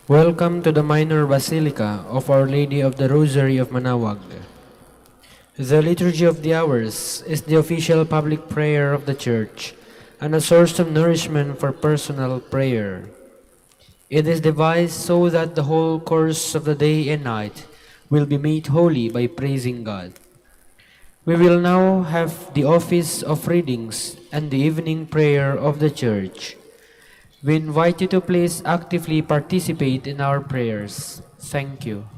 Welcome to the minor basilica of Our Lady of the Rosary of Manaoag. The Liturgy of the Hours is the official public prayer of the Church and a source of nourishment for personal prayer. It is devised so that the whole course of the day and night will be made holy by praising God. We will now have the office of readings and the evening prayer of the Church. We invite you to please actively participate in our prayers. Thank you.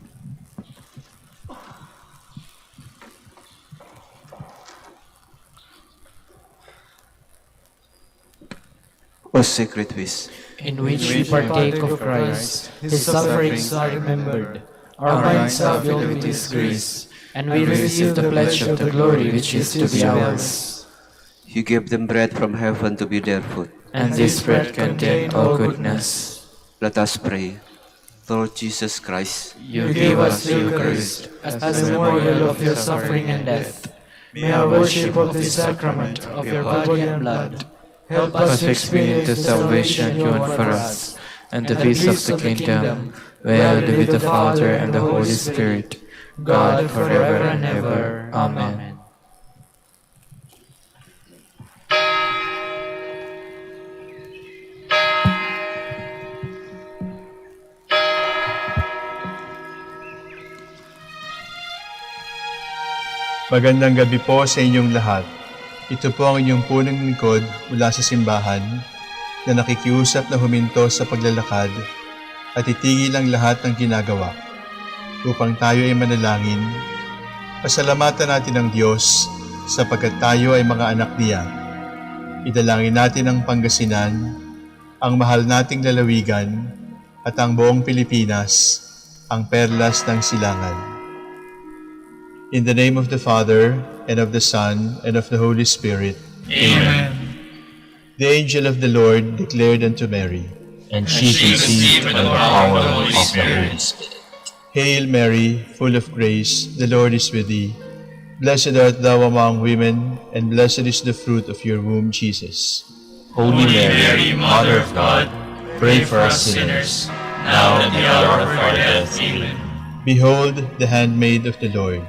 O sacred feast, In which we partake of Christ, His sufferings are remembered, our minds are filled with His grace, and we receive the pledge of the glory which is to be ours. you give them bread from heaven to be their food. And this bread contains all goodness. Let us pray. Lord Jesus Christ, You give us the Eucharist as a memorial of your suffering and death. May our worship of this sacrament of your body and blood help us to experience the salvation you won for us, and the peace of the kingdom, where live with the Father and the Holy Spirit, God forever and ever. Amen. Magandang gabi po sa inyong lahat. Ito po ang inyong punong lingkod mula sa simbahan na nakikiusap na huminto sa paglalakad at itigil ang lahat ng ginagawa upang tayo ay manalangin. Pasalamatan natin ang Diyos sapagkat tayo ay mga anak niya. Idalangin natin ang Pangasinan, ang mahal nating lalawigan at ang buong Pilipinas, ang perlas ng silangan. In the name of the Father, and of the Son, and of the Holy Spirit. Amen. The angel of the Lord declared unto Mary, And she conceived by the power of the Holy Spirit. Hail Mary, full of grace, the Lord is with thee. Blessed art thou among women, and blessed is the fruit of your womb, Jesus. Holy Mary, Mother of God, pray for us sinners, now and at the hour of our death. Amen. Behold, the handmaid of the Lord.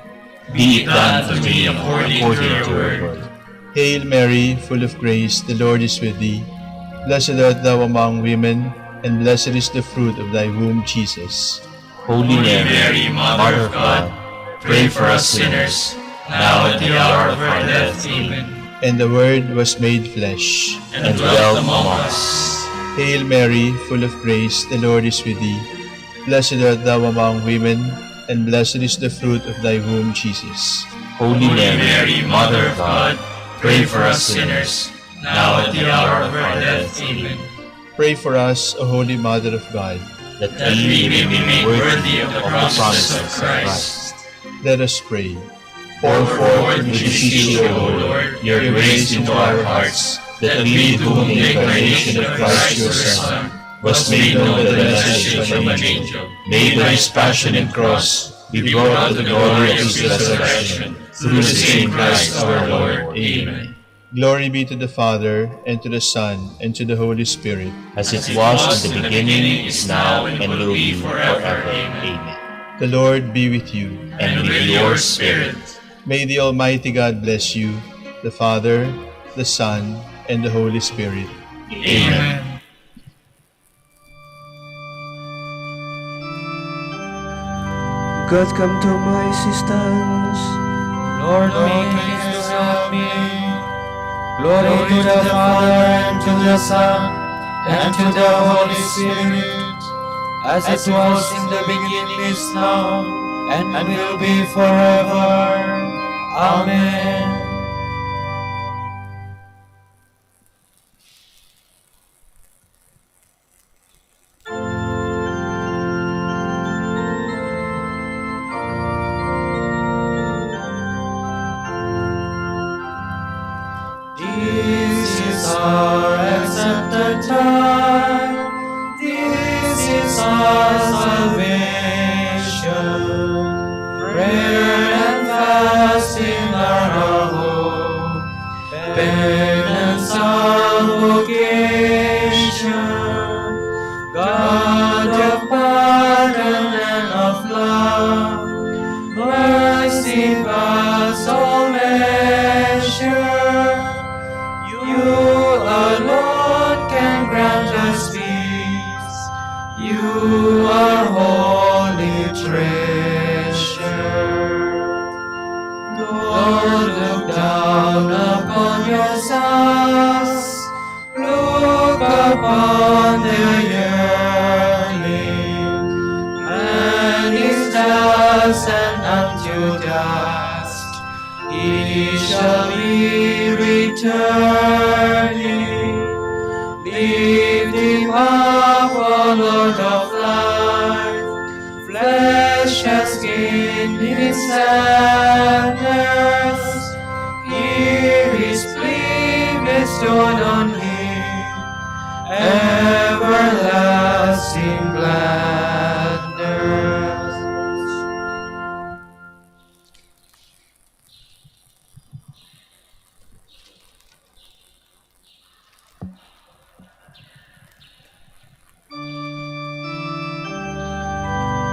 Be it done to me according to your word. Hail Mary, full of grace, the Lord is with thee. Blessed art thou among women, and blessed is the fruit of thy womb, Jesus. Holy Mary, Mother of God, pray for us sinners, now and at the hour of our death. Amen. And the Word was made flesh, And dwelt among us. Hail Mary, full of grace, the Lord is with thee. Blessed art thou among women, and blessed is the fruit of thy womb, Jesus. Holy Mary, Mother of God, pray for us sinners, now and at the hour of our death. Amen. Pray for us, O Holy Mother of God. That we may be made worthy of the promises of Christ. Let us pray. Pour forth, we beseech you, O Lord, your grace into our hearts, that we, to whom the incarnation of Christ your Son was made known by the message from an angel, may by his passion and cross be brought to the glory of his resurrection, through the same Christ our Lord. Amen. Glory be to the Father, and to the Son, and to the Holy Spirit. As it was in the beginning, is now, and will be forever. Amen. The Lord be with you. And with your spirit. May the Almighty God bless you, the Father, the Son, and the Holy Spirit. Amen. God come to my assistance. Lord, make haste to help me. Glory to the Father, and to the Son, and to the Holy Spirit, as it was in the beginning, is now, and will be forever. Amen. This is our accepted time. This is our salvation. Prayer and fasting are our hope. Penance our vocation. God of power. to our holy treasure. Lord, look down upon your sons, look upon their yearning. Man is dust, and unto dust he shall be returning. Lift him up, O Lord of life. Flesh has gained its sadness. Here is plea bestowed on him, everlasting gladness.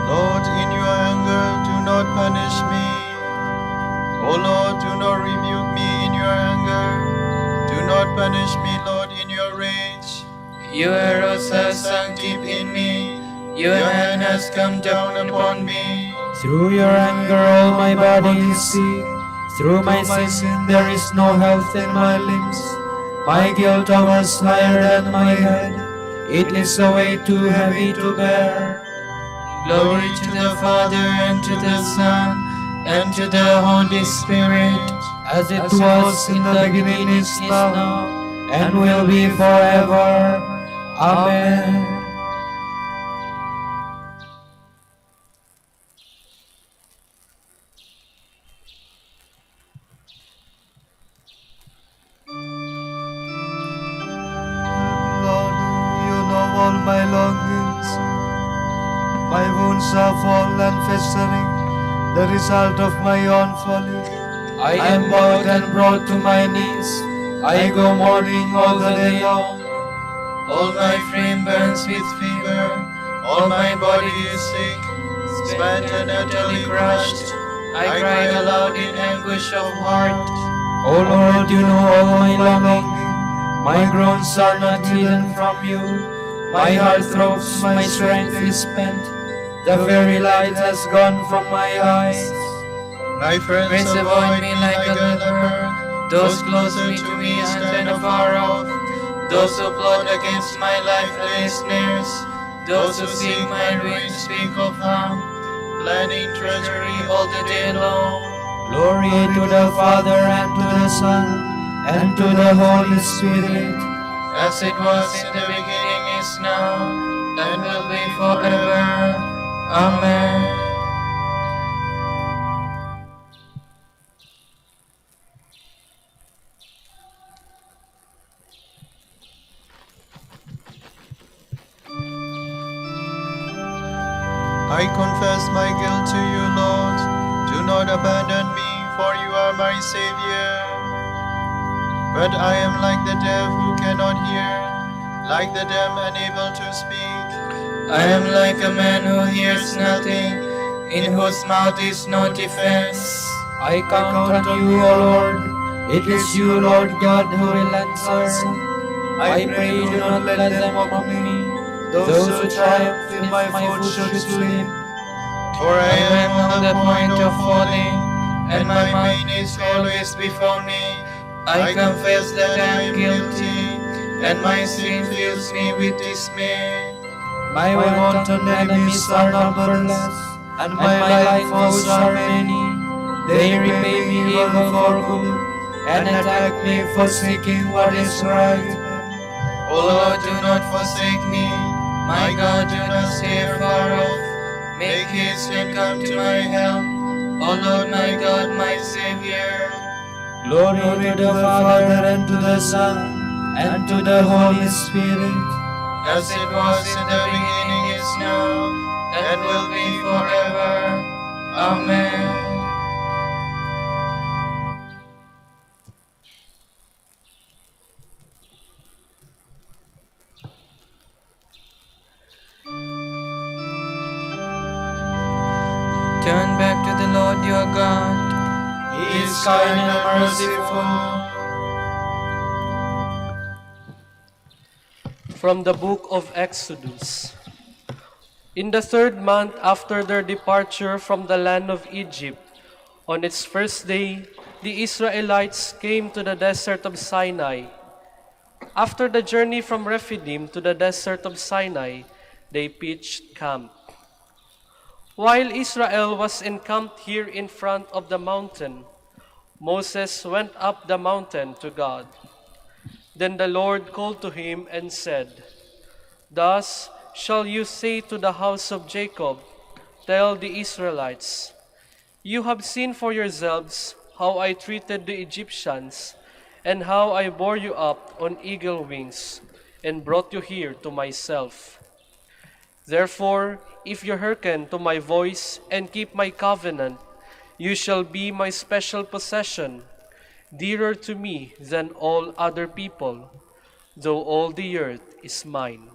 Lord, in your anger, do not punish me. O Lord, do not rebuke me in your anger. Do not punish me, Lord, in your rage. Your arrows have sunk deep in me. Your hand has come down upon me. Through your anger all my body is sick. Through my sin there is no health in my limbs. My guilt towers higher than my head. It is a weight too heavy to bear. Glory to the Father, and to the Son, and to the Holy Spirit, As it was in the beginning, is now, and will be forever. Amen. Lord, you know all my longings. My wounds are full and festering, the result of my own folly. I am bowed and brought to my knees. I go mourning all the day long. all my frame burns with fever, all my body is sick, spent and utterly crushed. I cry aloud in anguish of heart. O Lord, you know all my longing. My groans are not hidden from you. My heart throbs, my strength is spent. The very light has gone from my eyes. My friends Avoid me like a leper, those closer to me stand afar off. Those who plot against my life lay snares, those who seek my ruin speak of harm, planning treachery all the day long. Glory to the Father, and to the Son, and to the Holy Spirit. As it was in the beginning, is now, and will be forever. Amen. I confess my guilt to you, Lord. Do not abandon me, for you are my Savior. But I am like the deaf who cannot hear, like the dumb unable to speak. I am like a man who hears nothing, in whose mouth is no defense. I count on you, O Lord. It is you, Lord God, who will answer. I pray, do not let them mock me. Those who triumph in my foot should slip. For I am on the point of falling, and my mind is always before me. I confess that I am guilty, and my sin fills me with dismay. My wanton enemies are numberless, and my life foes are many. They repay me evil for good, and attack me for seeking what is right. O Lord, do not forsake me. My God, do not stay far off. Make haste and come to my help. O Lord, my God, my Savior. Glory to the Father, and to the Son, and to the Holy Spirit. As it was in the beginning, is now, and will be forever. Amen. Turn back to the Lord your God. He is kind and merciful. From the book of Exodus. In the 3rd month after their departure from the land of Egypt, on its first day, the Israelites came to the desert of Sinai. After the journey from Rephidim to the desert of Sinai, they pitched camp. While Israel was encamped here in front of the mountain, Moses went up the mountain to God. Then the Lord called to him and said, "Thus shall you say to the house of Jacob, tell the Israelites, you have seen for yourselves how I treated the Egyptians, and how I bore you up on eagle wings, and brought you here to myself. Therefore, if you hearken to my voice and keep my covenant, you shall be my special possession, dearer to me than all other people, though all the earth is mine.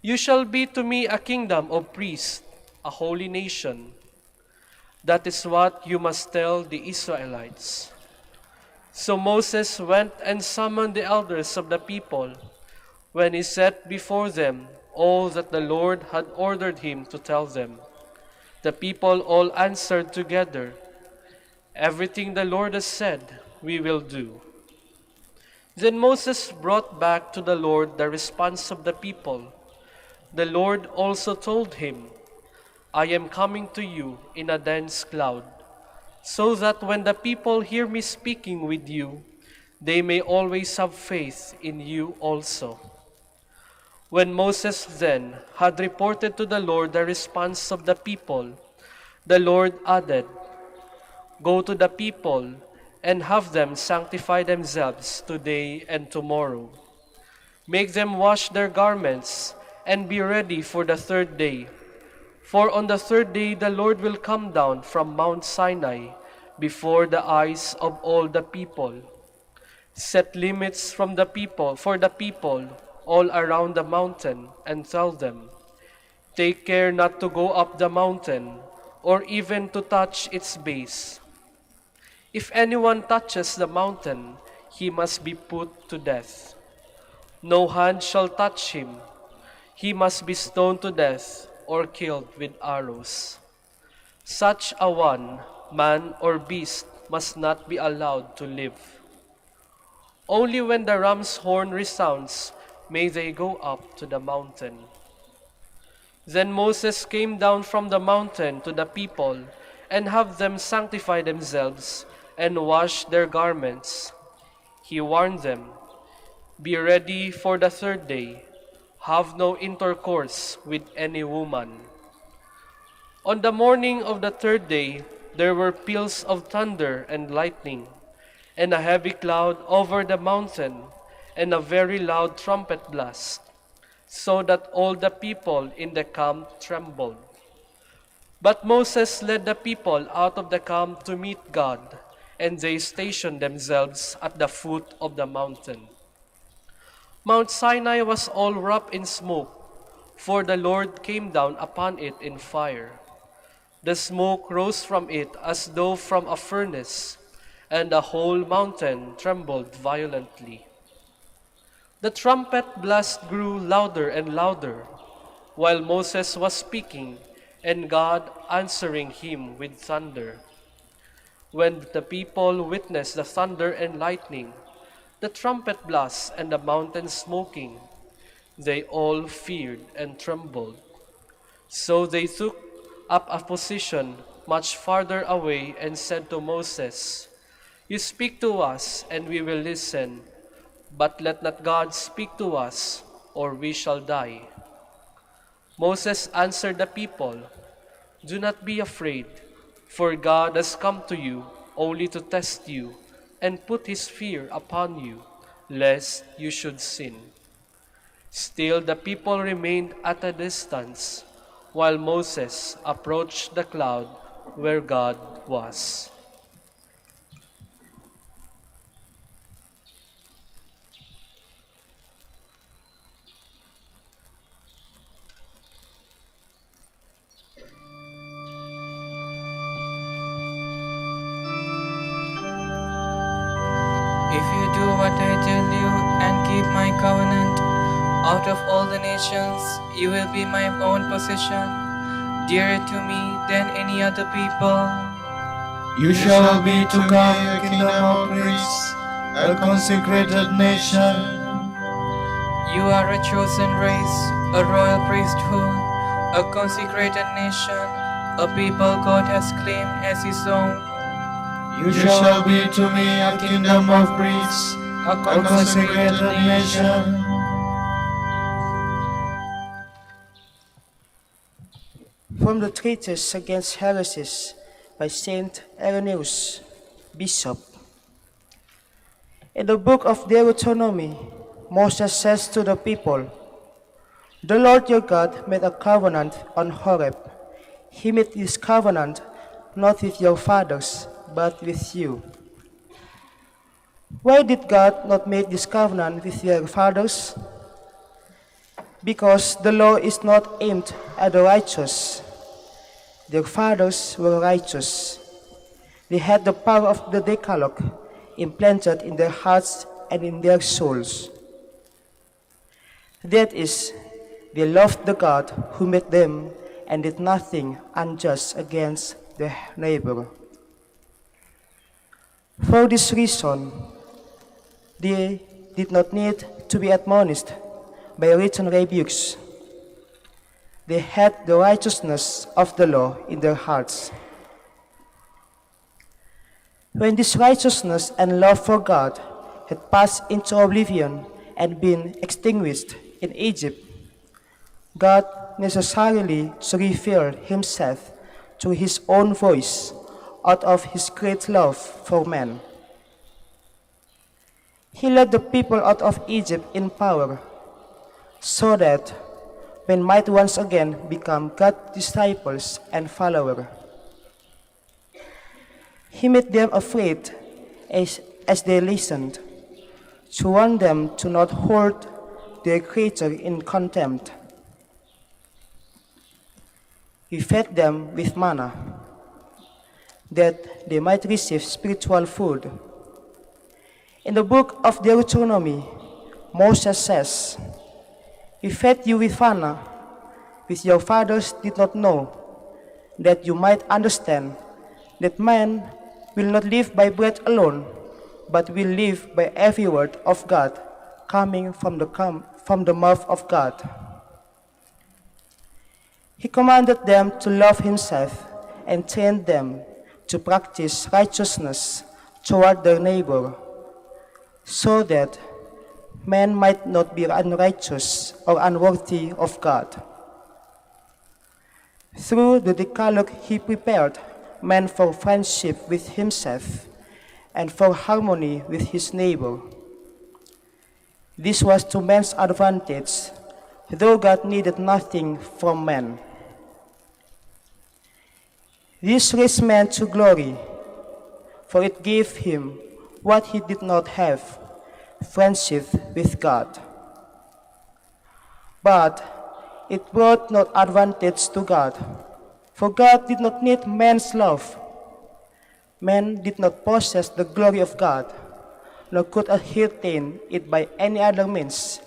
You shall be to me a kingdom of priests, a holy nation. That is what you must tell the Israelites." So Moses went and summoned the elders of the people. When he set before them all that the Lord had ordered him to tell them, the people all answered together, "Everything the Lord has said, we will do." Then Moses brought back to the Lord the response of the people. The Lord also told him, "I am coming to you in a dense cloud, so that when the people hear me speaking with you, they may always have faith in you also." When Moses then had reported to the Lord the response of the people, the Lord added, "Go to the people and have them sanctify themselves today and tomorrow. Make them wash their garments and be ready for the 3rd day. For on the 3rd day the Lord will come down from Mount Sinai before the eyes of all the people. Set limits for the people all around the mountain, and tell them, take care not to go up the mountain or even to touch its base. If anyone touches the mountain, he must be put to death. No hand shall touch him. He must be stoned to death or killed with arrows. Such a one, man or beast, must not be allowed to live. Only when the ram's horn resounds may they go up to the mountain." Then Moses came down from the mountain to the people, and have them sanctify themselves and wash their garments. He warned them, "Be ready for the 3rd day. Have no intercourse with any woman." On the morning of the 3rd day, there were peals of thunder and lightning, and a heavy cloud over the mountain, and a very loud trumpet blast, so that all the people in the camp trembled. But Moses led the people out of the camp to meet God, and they stationed themselves at the foot of the mountain. Mount Sinai was all wrapped in smoke, for the Lord came down upon it in fire. The smoke rose from it as though from a furnace, and the whole mountain trembled violently. The trumpet blast grew louder and louder, while Moses was speaking, and God answering him with thunder. When the people witnessed the thunder and lightning, the trumpet blast and the mountain smoking, they all feared and trembled. So they took up a position much farther away and said to Moses, "You speak to us, and we will listen, but let not God speak to us, or we shall die." Moses answered the people, "Do not be afraid, for God has come to you only to test you and put his fear upon you, lest you should sin." Still the people remained at a distance, while Moses approached the cloud where God was. If you do what I tell you and keep my covenant, Out of all the nations, you will be my own possession, dearer to me than any other people. You shall be to me a kingdom of priests, a consecrated nation. You are a chosen race, a royal priesthood, a consecrated nation, a people God has claimed as his own. You shall be to me a kingdom of priests, a consecrated nation. From the Treatise Against Heresies by Saint Irenaeus, Bishop. In the book of Deuteronomy, Moses says to the people, "The Lord your God made a covenant on Horeb. He made this covenant not with your fathers, but with you." Why did God not make this covenant with their fathers? Because the law is not aimed at the righteous. Their fathers were righteous. They had the power of the Decalogue implanted in their hearts and in their souls. That is, they loved the God who made them and did nothing unjust against their neighbor. For this reason, they did not need to be admonished by written rebukes. They had the righteousness of the law in their hearts. When this righteousness and love for God had passed into oblivion and been extinguished in Egypt, God necessarily revealed himself to his own voice out of his great love for man. He led the people out of Egypt in power, so that men might once again become God's disciples and followers. He made them afraid as they listened, to warn them to not hold their Creator in contempt. He fed them with manna, that they might receive spiritual food. In the book of Deuteronomy, Moses says, "We fed you with manna, which your fathers did not know, that you might understand that man will not live by bread alone, but will live by every word of God coming from the mouth of God." He commanded them to love himself and trained them to practice righteousness toward their neighbor, so that man might not be unrighteous or unworthy of God. Through the Decalogue, he prepared man for friendship with himself and for harmony with his neighbor. This was to man's advantage, though God needed nothing from man. This raised man to glory, for it gave him what he did not have, friendship with God. But it brought no advantage to God, for God did not need man's love. Man did not possess the glory of God, nor could attain it by any other means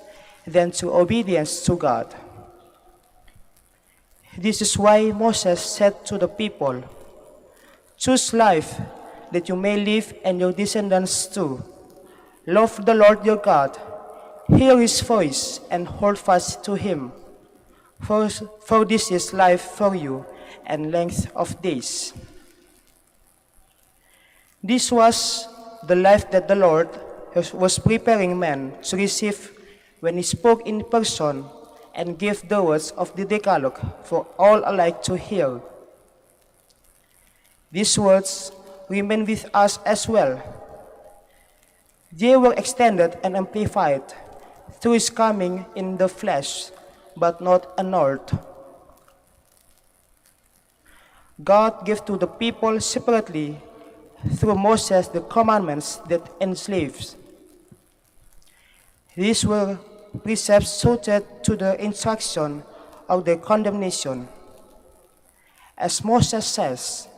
than through obedience to God. This is why Moses said to the people, "Choose life, that you may live and your descendants too. Love the Lord your God, hear his voice, and hold fast to him. For this is life for you, and length of days." This was the life that the Lord was preparing man to receive when he spoke in person and gave the words of the Decalogue for all alike to hear. These words remain with us as well. They were extended and amplified through his coming in the flesh, but not annulled. God gave to the people separately through Moses the commandments that enslaves. These were precepts suited to the instruction of their condemnation. As Moses says,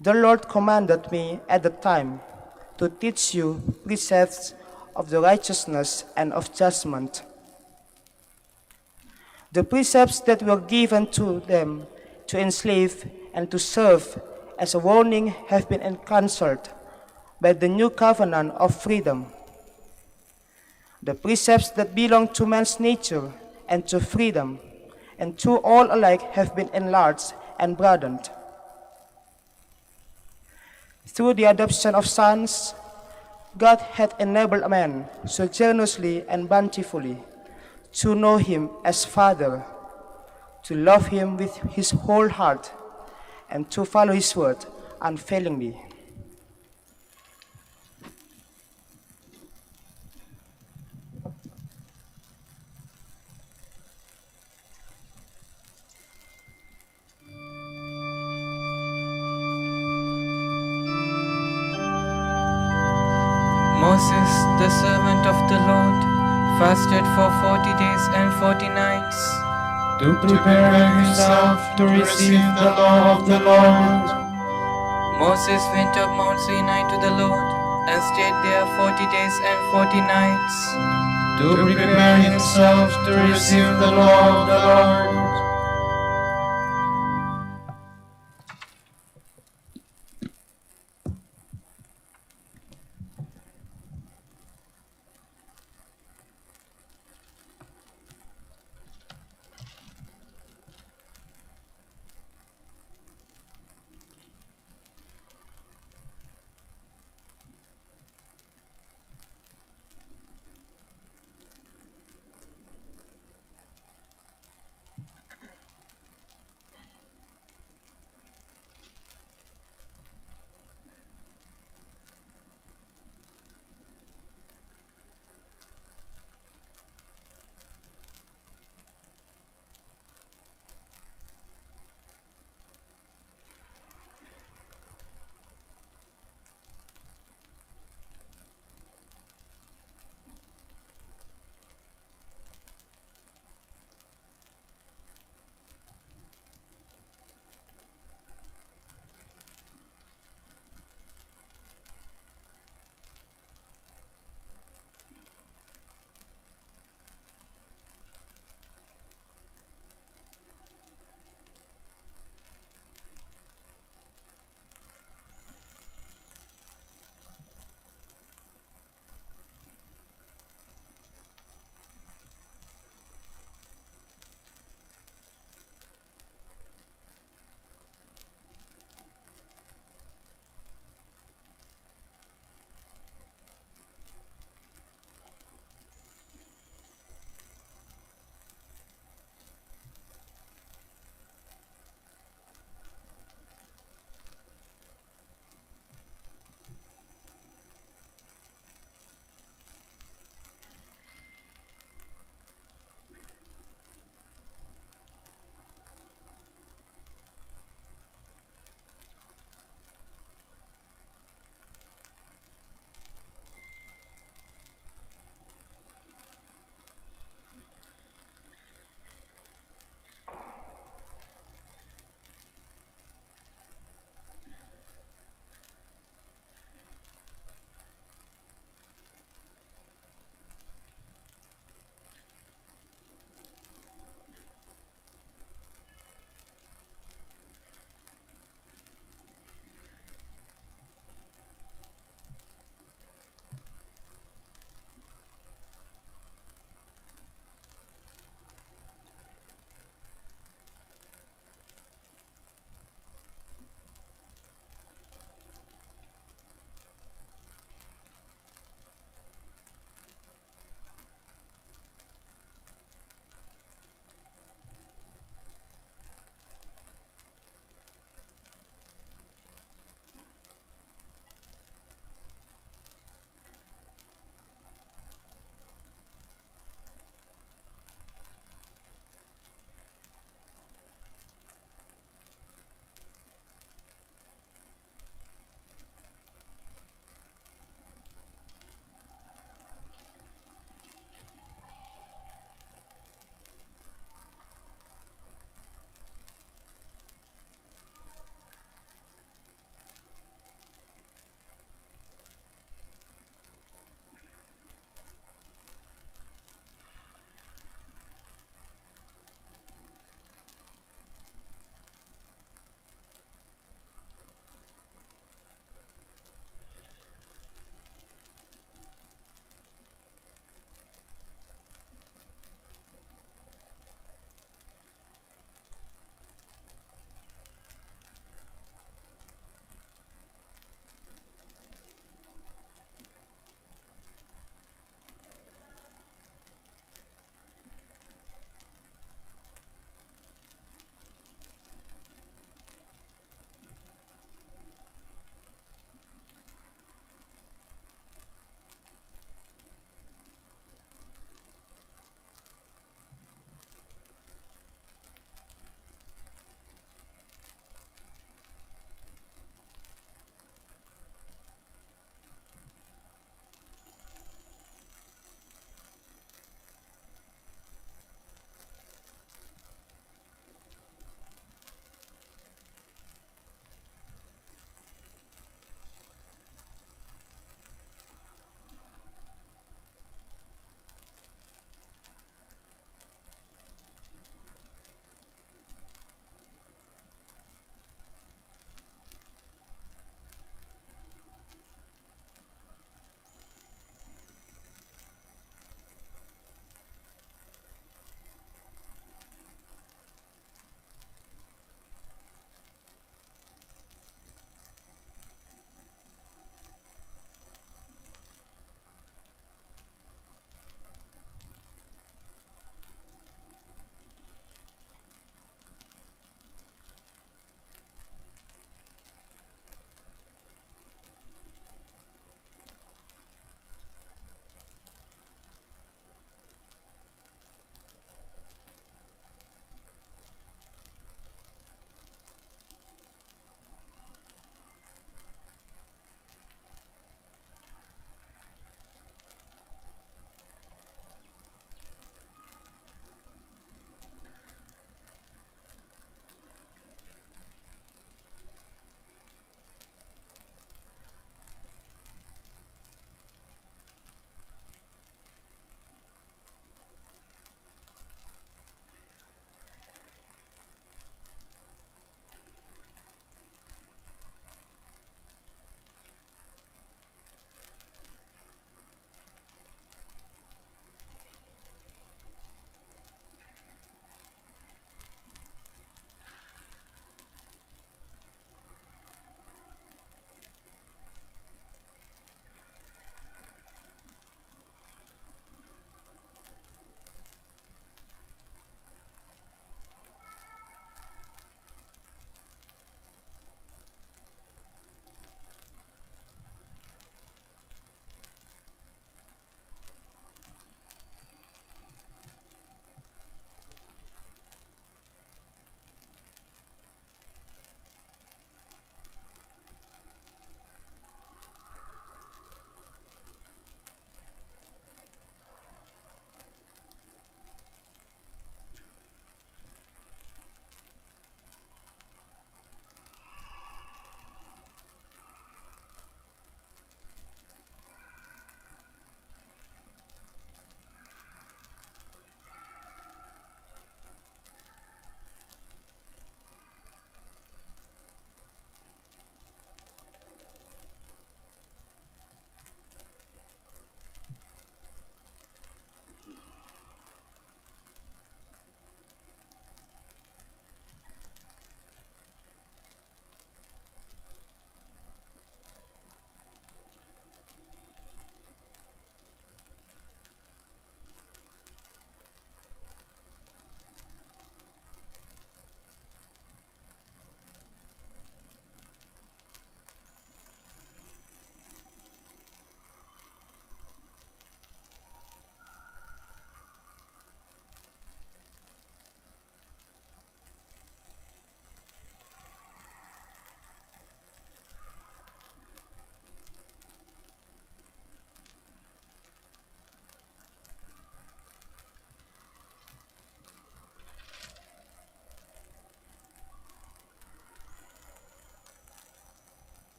"The Lord commanded me at the time to teach you precepts of the righteousness and of judgment. The precepts that were given to them to enslave and to serve as a warning have been cancelled by the new covenant of freedom. The precepts that belong to man's nature and to freedom and to all alike have been enlarged and broadened. Through the adoption of sons, God hath enabled a man so generously and bountifully to know him as Father, to love him with his whole heart, and to follow his word unfailingly. Moses, the servant of the Lord, fasted for 40 days and 40 nights to prepare himself to receive the law of the Lord. Moses went up Mount Sinai to the Lord and stayed there 40 days and 40 nights to prepare himself to receive the law of the Lord.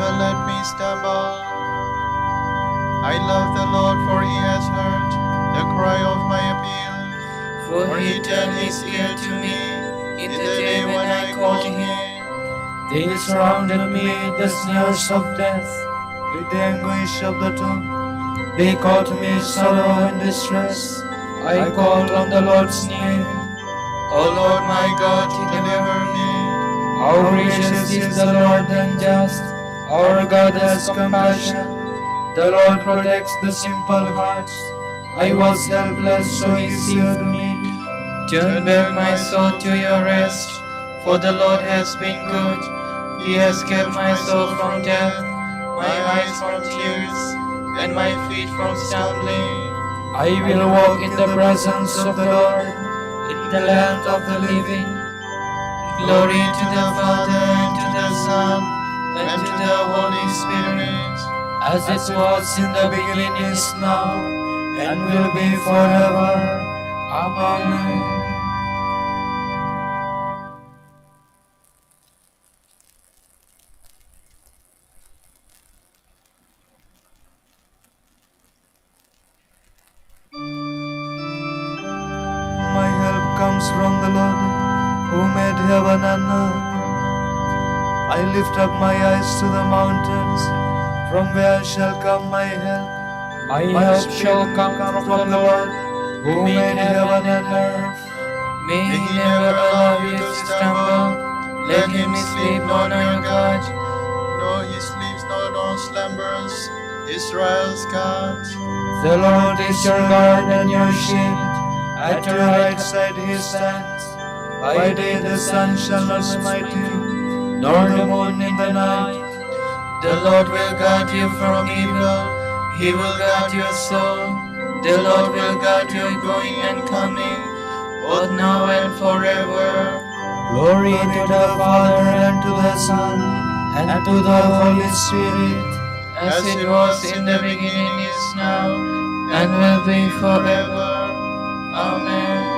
never let me stumble. I love the Lord, for he has heard the cry of my appeal. For he turned his ear to me in the day when I called him. They surrounded me with the snares of death, with the anguish of the tomb. they called me sorrow and distress. I called on the Lord's name. O Lord my God, deliver me. How gracious is the Lord and just, our God has compassion. The Lord protects the simple hearts. I was helpless, so he saved me. Turn back my soul to your rest, for the Lord has been good. He has kept my soul from death, my eyes from tears, and my feet from stumbling. I will walk in the presence of the Lord, in the land of the living. Glory to the Father, and to the Son, and to the Holy Spirit. As it was in the beginning, is now, and will be forever. Amen. My help comes from the Lord, who made heaven and earth. I lift up my eyes to the mountains, from where shall come my help? My help shall come from the Lord, who made heaven and earth. May he never allow you to stumble. Let him sleep, Lord our God. No, he sleeps not nor slumbers, Israel's God. The Lord is your guard and your shield. At your right side he stands. By day the sun shall not smite you, nor the moon in the night. The Lord will guard you from evil. He will guard your soul. The Lord will guard your going and coming, both now and forever. Glory to the Father, and to the Son, and to the Holy Spirit. As it was in the beginning, is now, and will be forever. Amen.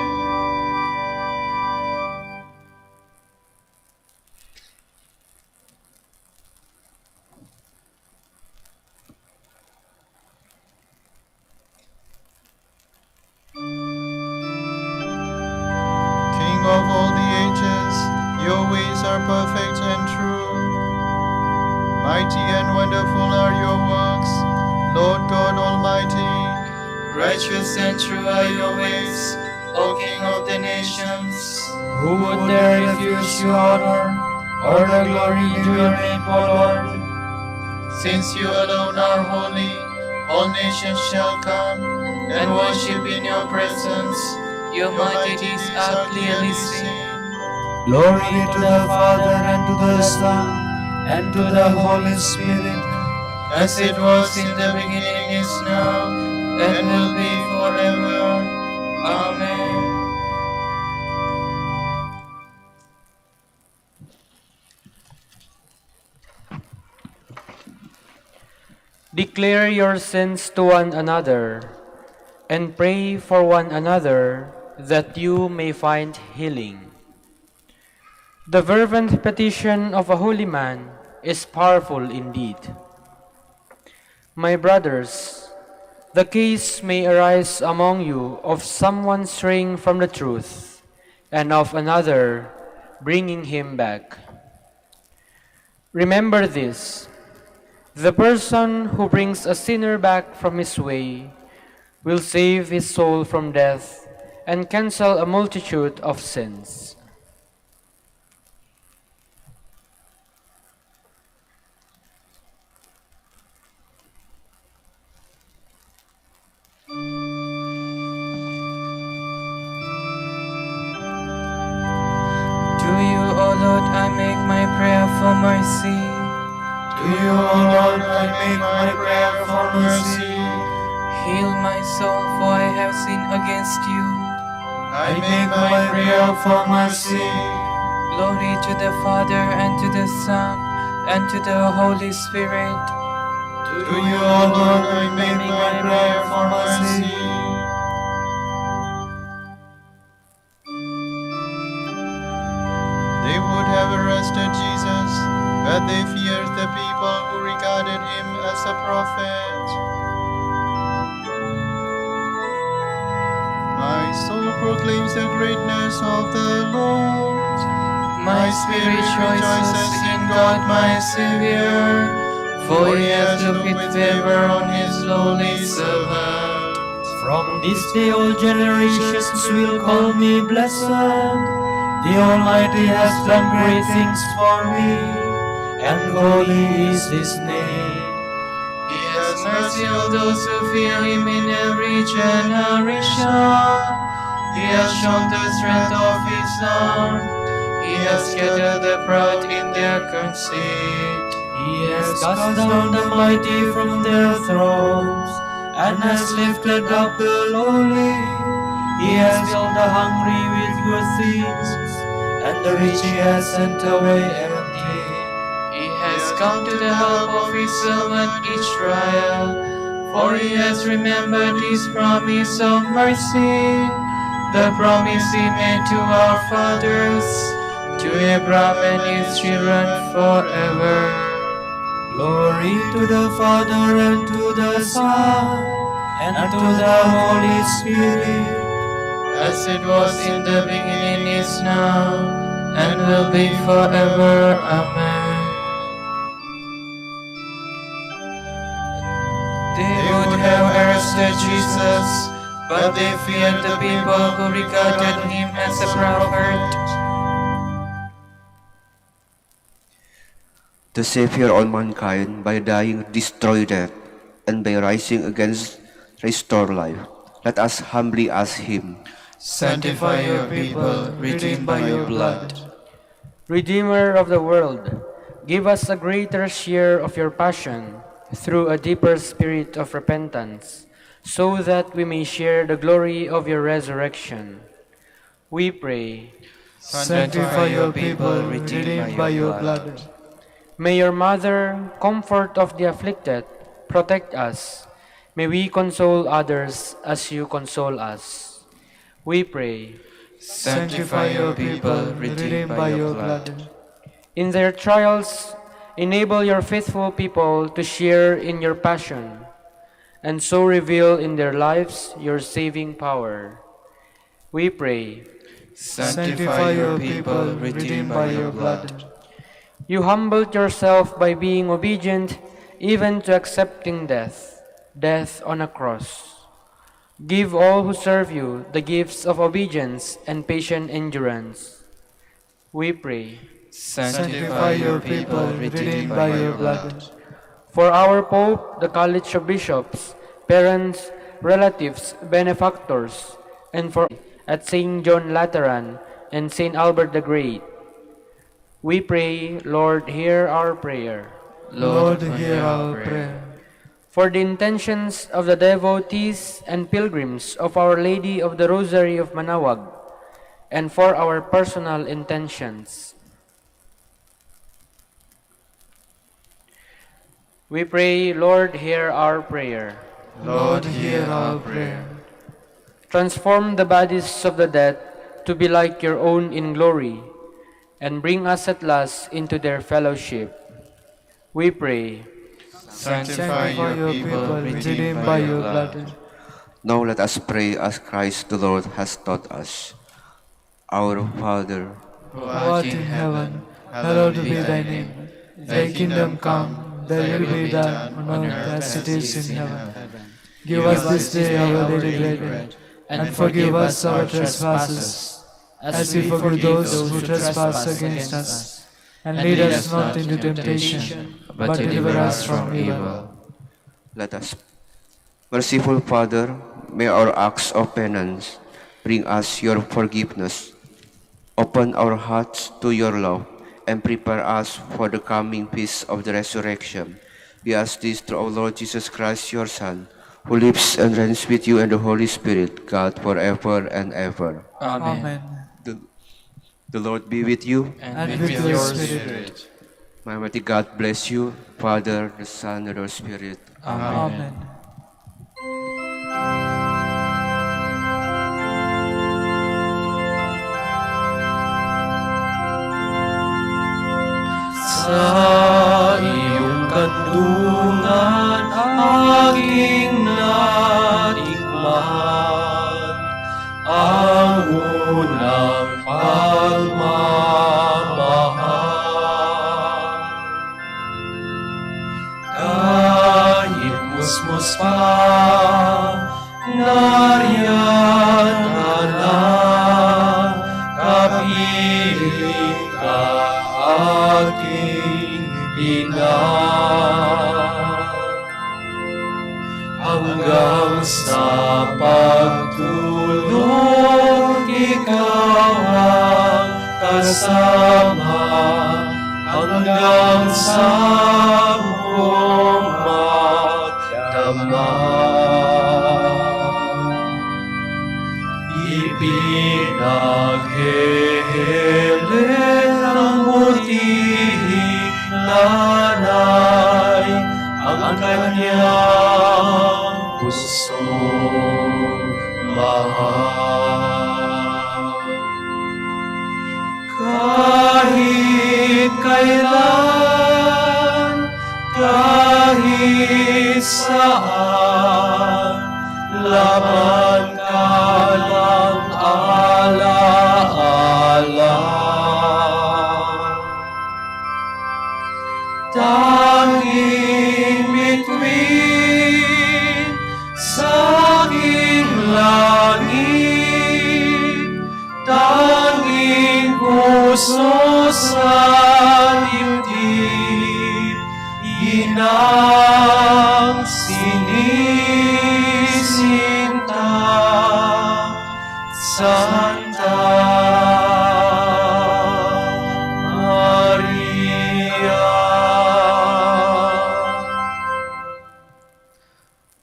King of all the ages, your ways are perfect and true. Mighty and wonderful are your works, Lord God Almighty. Righteous and true are your ways, O King of the nations. Who would dare refuse you honor, or the glory due your name, O Lord? Since you alone are holy, all nations shall come and worship in your presence. Your mighty deeds are clearly seen. Glory to the Father, and to the Son, and to the Holy Spirit. As it was in the beginning, is now, and will be forever. Amen. Declare your sins to one another, and pray for one another, that you may find healing. The fervent petition of a holy man is powerful indeed. My brothers, the case may arise among you of someone straying from the truth, and of another bringing him back. Remember this: the person who brings a sinner back from his way will save his soul from death and cancel a multitude of sins. To you, O Lord, I make my prayer for mercy. To you, O Lord, I make my prayer for mercy. Heal my soul, for I have sinned against you. I make my prayer for mercy. Glory to the Father, and to the Son, and to the Holy Spirit. To you, O Lord, I make my prayer for mercy. They would have arrested Jesus, but they feared the people who regarded him as a prophet. My soul proclaims the greatness of the Lord. My spirit rejoices in God my Savior, for he has looked with favor on his lowly servant. From this day all generations will call me blessed. The Almighty has done great things for me, and holy is his name. He has mercy on those who fear him in every generation. He has shown the strength of his arm. He has scattered the proud in their conceit. He has cast down the mighty from their thrones, and has lifted up the lowly. He has filled the hungry with good things, and the rich he has sent away empty. He has come to the help of his servant Israel, for he has remembered his promise of mercy, the promise he made to our fathers, to Abraham and his children forever. Glory to the Father, and to the Son, and to the Holy Spirit, As it was in the beginning, is now, and will be forever. Amen. They would have arrested Jesus, but they feared the people who regarded him as a prophet. The Savior of mankind, by dying, destroy death, and by rising again, restore life. Let us humbly ask him. Sanctify your people, redeemed by your blood. Redeemer of the world, give us a greater share of your passion through a deeper spirit of repentance, so that we may share the glory of your resurrection. We pray. Sanctify your people, redeemed by your blood. May your Mother, comfort of the afflicted, protect us. May we console others as you console us. We pray. Sanctify your people, redeemed by your blood. In their trials, enable your faithful people to share in your passion, and so reveal in their lives your saving power. We pray. Sanctify your people, redeemed by your blood. You humbled yourself by being obedient even to accepting death, death on a cross. Give all who serve you the gifts of obedience and patient endurance. We pray. Sanctify your people, redeemed by your blood. For our Pope, the College of Bishops, parents, relatives, benefactors, and for at St. John Lateran and St. Albert the Great, we pray, Lord, hear our prayer. Lord, hear our prayer. For the intentions of the devotees and pilgrims of Our Lady of the Rosary of Manaoag, and for our personal intentions, we pray, Lord, hear our prayer. Lord, hear our prayer. Transform the bodies of the dead to be like your own in glory, and bring us at last into their fellowship. We pray. Sanctify your people, redeemed by your blood. Now let us pray as Christ the Lord has taught us. Our Father, Who art in heaven, hallowed be thy name. Thy kingdom come, thy will be done on earth as it is in heaven. Give us this day our daily bread, and forgive us our trespasses, as we forgive those who trespass against us. And lead us not into temptation, but deliver us from evil. let us. Merciful Father, may our acts of penance bring us your forgiveness. Open our hearts to your love, and prepare us for the coming peace of the resurrection. We ask this through our Lord Jesus Christ, your Son, who lives and reigns with you and the Holy Spirit, God, forever and ever. Amen. The Lord be with you. And with your spirit. My mighty God bless you, Father, the Son, and the Spirit. Amen. Sa iyong kandungan aking natikman ang unang pagmamahal. Kahit musmus pa, nariyan ka na, kapiling ka aking ina. Hanggang sa pagtulog, ikaw ang kasama, hanggang sa buong magdamag. Ipinaghehelet ng butihing nanay ang kanyang pusong mahal. Kahit kailan, kahit saan, laban ka ng alaala. Tanging bituin sa aking langit, tanging puso sa dibdib, inang sinisinta, Santa Maria.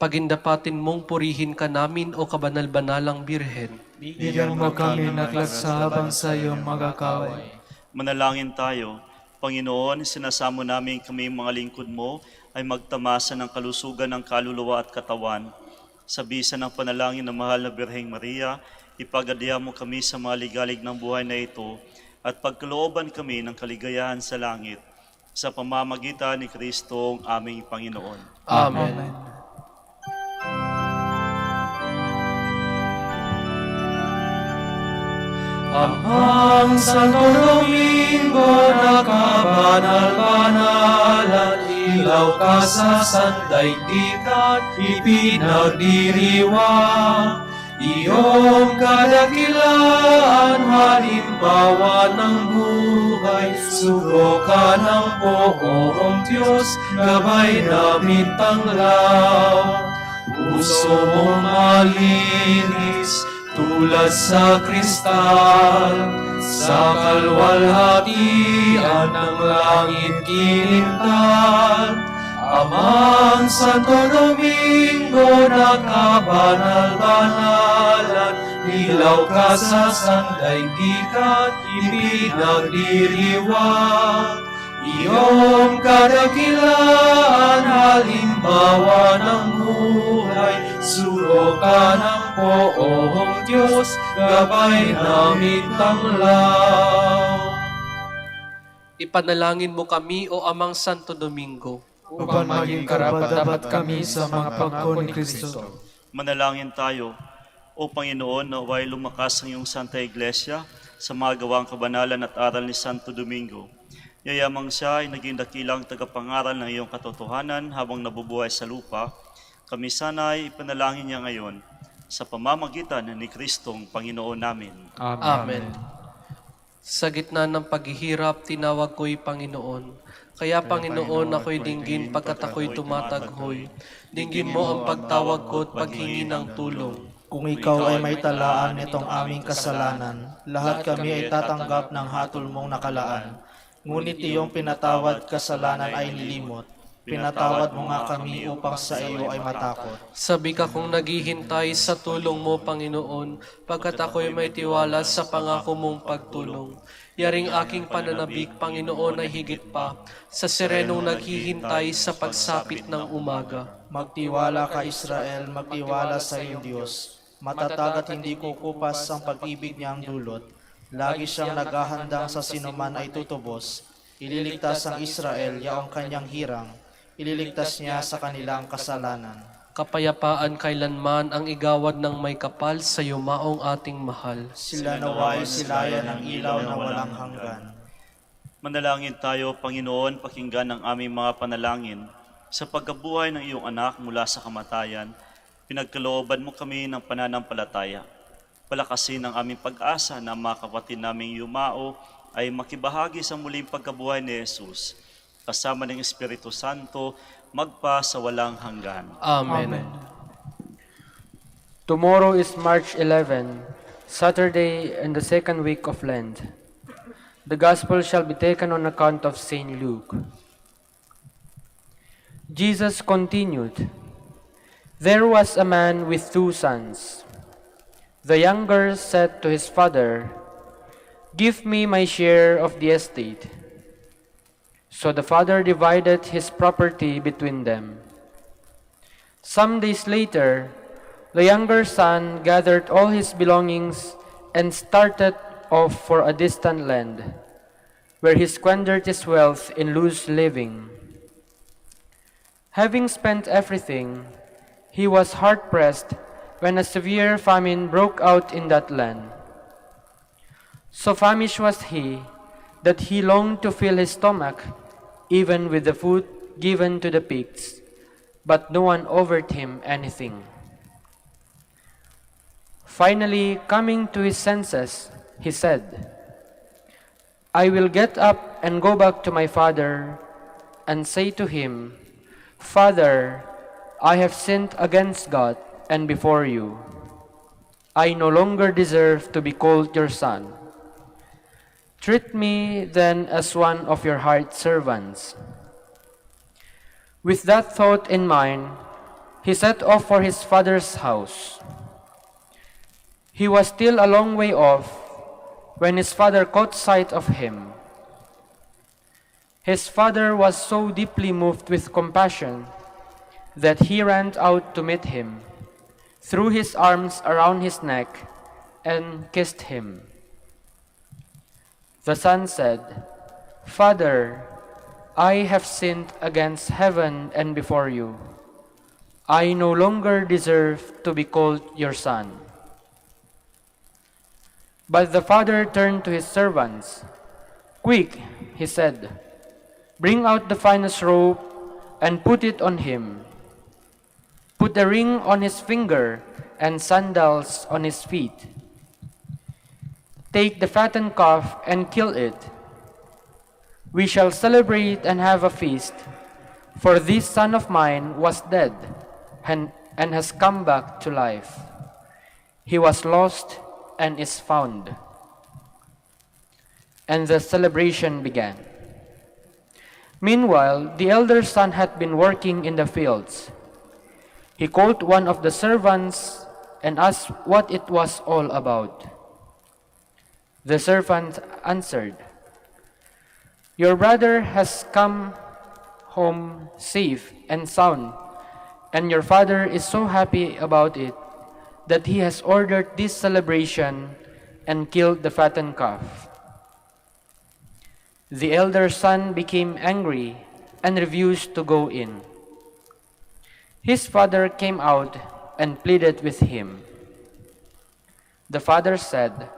Pagindapatin mong purihin ka namin o kabanal-banalang Birhen. Bigyan mo kami naklagsa habang sa iyong magakaway. Manalangin tayo. Panginoon, sinasamo namin kami mga lingkod mo ay magtamasa ng kalusugan ng kaluluwa at katawan. Sa bisa ng panalangin ng mahal na Birheng Maria, ipagadya mo kami sa mga ligalig ng buhay na ito at pagkalooban kami ng kaligayahan sa langit. Sa pamamagitan ni Kristo ang aming Panginoon. Amen. Amang Santo Domingo na kabanal-banalan, ilaw ka sa sandaigdigan, ipinagdiriwang. Iyong kadakilaan, halimbawa ng buhay, sugo ka ng poong Diyos, gabay namin tanglaw. Puso mong malinis, tulad sa kristal, sa kalwalhatian ng langit kinimtan. Amang Santo Domingo na kabanal-banalan, ilaw ka sa sandaigdigan, ipinagdiriwang. Iyong kadakilaan, halimbawa ng buhay, suro ka ng poong Diyos, gabay namin tanglaw. Ipanalangin mo kami, O Amang Santo Domingo, upang maging karapat-dapat kami sa mga pangako ni Kristo. Manalangin tayo. O Panginoon, naway lumakas ang iyong Santa Iglesia sa mga gawang kabanalan at aral ni Santo Domingo. Yayamang siya ay naging dakilang tagapangaral ng iyong katotohanan habang nabubuhay sa lupa. Kami sana ay ipanalangin niya ngayon sa pamamagitan ni Kristong Panginoon namin. Amen. Sa gitna ng paghihirap, tinawag ko'y Panginoon. Kaya Panginoon, ako'y dinggin pagkat ako'y tumataghoy. Dinggin mo ang pagtawag ko at paghingi ng tulong. Kung ikaw ay may talaan nitong aming kasalanan, lahat kami ay tatanggap ng hatol mong nakalaan. Ngunit iyong pinatawad kasalanan ay nilimot. Pinatawad mo nga kami upang sa iyo ay matakot. Sabi ka kung naghihintay sa tulong mo, Panginoon, pagkat ako'y may tiwala sa pangako mong pagtulong. Yaring aking pananabik, Panginoon, ay higit pa sa serenong naghihintay sa pagsapit ng umaga. Magtiwala ka, Israel, magtiwala sa iyong Diyos. Matatag at hindi kukupas ang pag-ibig niyang dulot. Lagi siyang naghahandang sa sinuman ay tutubos. Ililigtas ang Israel yaong kanyang hirang. Ililigtas niya sa kanilang kasalanan. Kapayapaan kailanman ang igawad ng may kapal sa yumaong ating mahal. Sila naway silayan ng ilaw na walang hanggan. Manalangin tayo, Panginoon, pakinggan ang aming mga panalangin. Sa pagkabuhay ng iyong anak mula sa kamatayan, pinagkalooban mo kami ng pananampalataya. Palakasin ang aming pag-asa na mga kapatid naming yumao ay makibahagi sa muling pagkabuhay ni Jesus. Kasama ng Espiritu Santo, magpa sa walang hanggan. Amen. Tomorrow is March 11, Saturday in the second week of Lent. The Gospel shall be taken on account of St. Luke. Jesus continued, "There was a man with 2 sons. The younger said to his father, 'Give me my share of the estate.' So the father divided his property between them. Some days later, the younger son gathered all his belongings and started off for a distant land, where he squandered his wealth in loose living. Having spent everything, he was hard-pressed when a severe famine broke out in that land. So famished was he that he longed to fill his stomach even with the food given to the pigs, but no one offered him anything. Finally, coming to his senses, he said, 'I will get up and go back to my father and say to him, Father, I have sinned against God and before you. I no longer deserve to be called your son. Treat me then as one of your hired servants.' With that thought in mind, he set off for his father's house. He was still a long way off when his father caught sight of him. His father was so deeply moved with compassion that he ran out to meet him, threw his arms around his neck, and kissed him. The son said, 'Father, I have sinned against heaven and before you. I no longer deserve to be called your son.' But the father turned to his servants. 'Quick,' he said, 'bring out the finest robe and put it on him. Put a ring on his finger and sandals on his feet. Take the fattened calf and kill it. We shall celebrate and have a feast, for this son of mine was dead and has come back to life. He was lost and is found.' And the celebration began. Meanwhile, the elder son had been working in the fields. He called one of the servants and asked what it was all about. The servant answered, 'Your brother has come home safe and sound, and your father is so happy about it that he has ordered this celebration and killed the fattened calf.' The elder son became angry and refused to go in. His father came out and pleaded with him. The father said,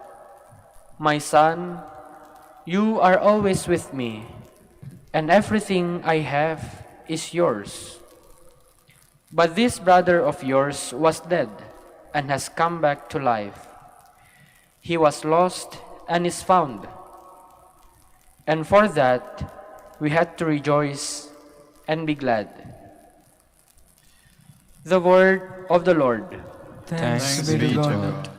'My son, you are always with me, and everything I have is yours. But this brother of yours was dead and has come back to life. He was lost and is found.' And for that, we had to rejoice and be glad." The word of the Lord. Thanks be to God.